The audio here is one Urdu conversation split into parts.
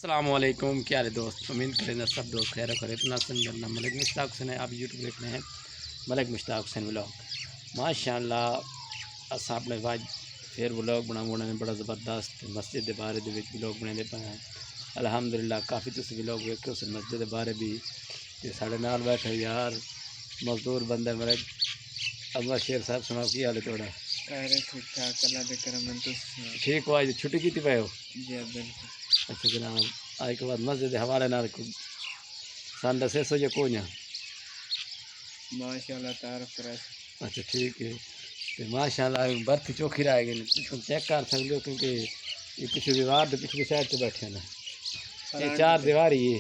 السلام علیکم، کیا ہے دوست؟ امید کریں گے سب دوست خیر و خیریت ناصرین میرا نام ملک مشتاق حسین ہے۔ آپ یوٹیوب دیکھ رہے ہیں ملک مشتاق حسین ولاگ۔ ماشاء اللہ اصل نے واج پھر ولاگ بنا بڑا زبردست مسجد کے بارے ولاگ بنے پے ہیں۔ الحمدللہ کافی تسی ولاگ ویکھو اس مسجد کے بارے بھی۔ سارے نال بیٹھے یار مزدور بندے میرے ابا شیر صاحب سناؤ کی حال ہے تھوڑا؟ ٹھیک ٹھاک اللہ دے کرم ٹھیک ہو؟ آج چھٹی کی پے ہو؟ جی بالکل۔ اچھا جناب، آج کے بعد مسجد کے حوالے نال سن دسے سو یا کوئی نہ؟ ماشاء اللہ تعارف کرا۔ اچھا ٹھیک ہے، تو ماشاء اللہ برتھ چوکھی رہ گئی تم چیک کر سکتے ہو کیونکہ یہ پچھلی دیوار تو پچھلی سائڈ سے بیٹھے نا، یہ چار دیواری ہے۔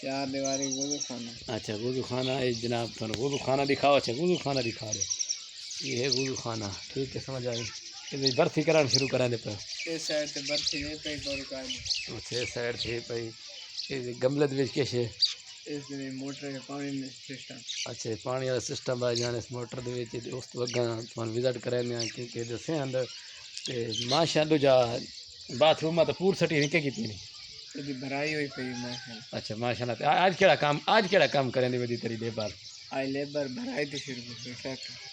چار دیواری وضو خانہ۔ اچھا وضو خانہ ہے جناب، تھوڑا وضو خانہ دکھاؤ۔ اچھا وضو خانہ دکھا رہے، یہ ہے وضو خانہ، ٹھیک ہے سمجھ آئی۔ یہ برتھی کرنا شروع کریں دے پہ اس سائڈ سے برتھی نہیں پئی دور کا۔ اچھا اس سائڈ سے پئی یہ گملے دے وچ کیش ہے؟ اس میں موٹر کے پانی سسٹم۔ اچھا پانی والا سسٹم بھائی جان اس موٹر دے وچ اس تو اگاں تھانوں وزٹ کریں کیونکہ دسے اندر تے ماشاء اللہ جا باتھ روم تو پور سٹی نہیں کیتی نہیں یہ بھرائی ہوئی پئی ماشاء اللہ۔ اچھا ماشاء اللہ آج کیڑا کام کریں دی ودی تیری لیبر؟ آج لیبر بھرائی تے شروع کی ٹریکٹر۔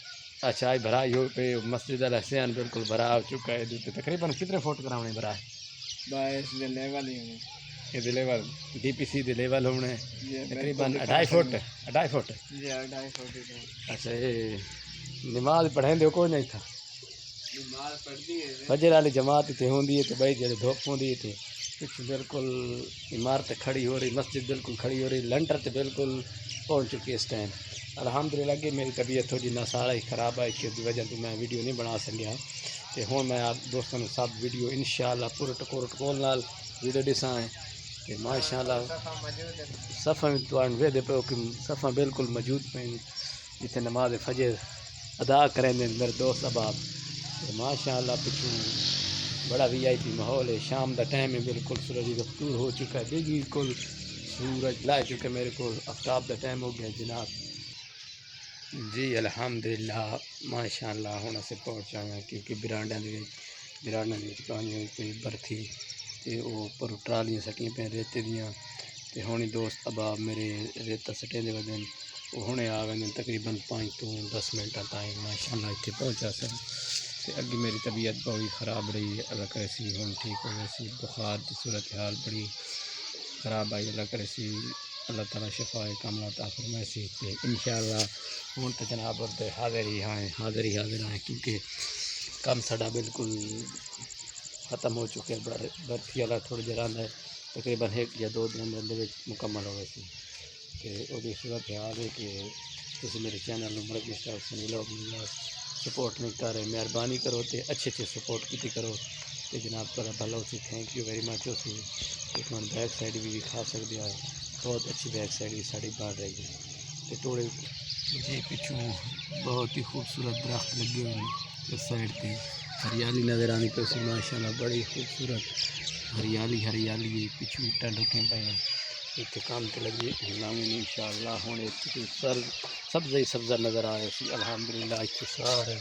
اچھا آج بھرائی ہو پہ مسجد الحسین بالکل بھرا ہو چکا ہے۔ تقریباً کتنے فٹ کراؤنے بھرا ہے؟ باعث دے لیول ہی ہونے یہ لیول ڈی پی سی دے لیول ہونے جی تقریباً 2.5 فٹ 2.5 فٹ۔ جی 2.5 فٹ۔ اچھا یہ نماز پڑھیں دے کوئی نہیں تھا؟ نماز پڑھتی ہے فجر والی جماعت اتنے ہوندی ہے تو بھائی جڑے دھوپ ہوندی ہے پچھو بالکل عمارت کھڑی ہو رہی، مسجد بالکل کھڑی ہو رہی، لنٹر تے بالکل پہنچ چکی ہے اس ٹائم۔ الحمدللہ کہ میری طبیعت تھوڑی نہ سارا ہی خراب ہے، اس وجہ سے میں ویڈیو نہیں بنا سکیا، تو ہوں میں آپ دوستوں نے سب ویڈیو انشاءاللہ پورے ٹکول نال ویڈیو ڈساں ہے کہ ماشاءاللہ صفا میں تو ویدے پہ کہ صفا بالکل موجود پہ جتنے نماز فجر ادا کریں دے میرے دوست احباب۔ ماشاءاللہ پچھو بڑا وی آئی پی ماحول ہے، شام دا ٹائم ہے، بالکل سورج غفتور ہو چکا ہے، بالکل سورج لا چکا ہے، میرے کو آفتاب دا ٹائم ہو گیا جناب جی۔ الحمدللہ ماشاءاللہ ہوں اسے پہنچا گا کیونکہ برانڈا پانی ہوئی پی برتھی تے وہ پر ٹرالیاں سٹیاں پہ ریتے دیاں تے ہونی دوست احباب میرے ریتا سٹے دے وجن وہ ہونے آ گئے تقریباً 5 تو 10 منٹ تائیں ماشاءاللہ اتنے پہنچا سن۔ تے اگے میری طبیعت بہت خراب رہی، اللہ کرے سی ہوں ٹھیک ہو گئی سی، بخار کی صورت حال بڑی خراب آئی، اللہ کرے سی اللہ تعالیٰ شفا کاملہ عطا فرمائے سی۔ تے انشاءاللہ ہوں تو جناب تے حاضر ہی ہیں کیونکہ کام ساڈا بالکل ختم ہو چکے، برفی والا تھوڑا جہا رہا ہے تقریباً 1 یا 2 دن دے مکمل ہو گئے سی۔ کہ وہ صورت حال ہے کہ تسی میرے چینل ملک مشتاق حسین ولاگ سپورٹ نہیں کر رہے، مہربانی کرو تے اچھے سپورٹ کی کرو تے جناب تھوڑا بھلا ہو سی، تھینک یو ویری مچ ہو سی۔ ایک من بیک سائڈ بھی کھا سکتے ہیں، بہت اچھی بیک سائڈ بھی ساری بن رہی ہے تے تھوڑے جی پچھوں بہت ہی خوبصورت درخت لگے ہوئے ہیں اس سائڈ پہ، ہریالی نظر آنی پہ سی ماشاءاللہ بڑی خوبصورت ہریالی ہے، پچھوں ٹنڈوکیں پہ ہیں اتنے کام تے لگی لاؤں انشاءاللہ ہوں سبزہ نظر آ رہا سی۔ الحمدللہ اتنے سارے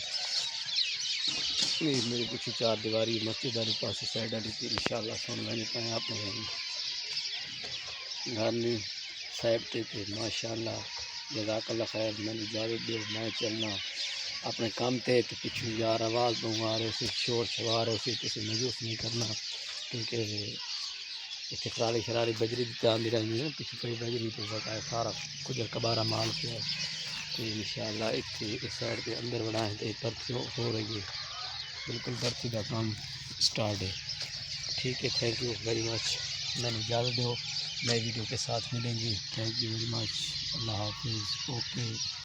میرے کچھ 4 دیواری مسجد والی پاس سائڈ والی تھی انشاءاللہ سن لینے پائیں اپنے گھر نہیں صاحب تے ماشاءاللہ جزاک اللہ خیر۔ میں اجازت دو میں چلنا اپنے کام تے پچھو یار آواز دوں آ رہے سی، شور شوا رہے سی، کسی محسوس نہیں کرنا کیونکہ اتنے خراری بجری دی آندی رہی ہے، پچھو پی بجری پہ بقا سارا کجر کبارہ مال پہ ہے تو انشاءاللہ اتنے اس سائڈ کے اندر بڑھائیں تو برفی ہو رہی ہے، بالکل برفی کا کام سٹارٹ ہے، ٹھیک ہے۔ تھینک یو ویری مچ، میں نے اجازت دو نئے ویڈیو کے ساتھ ملیں گی، تھینک یو ویری مچ، اللہ حافظ، اوکے۔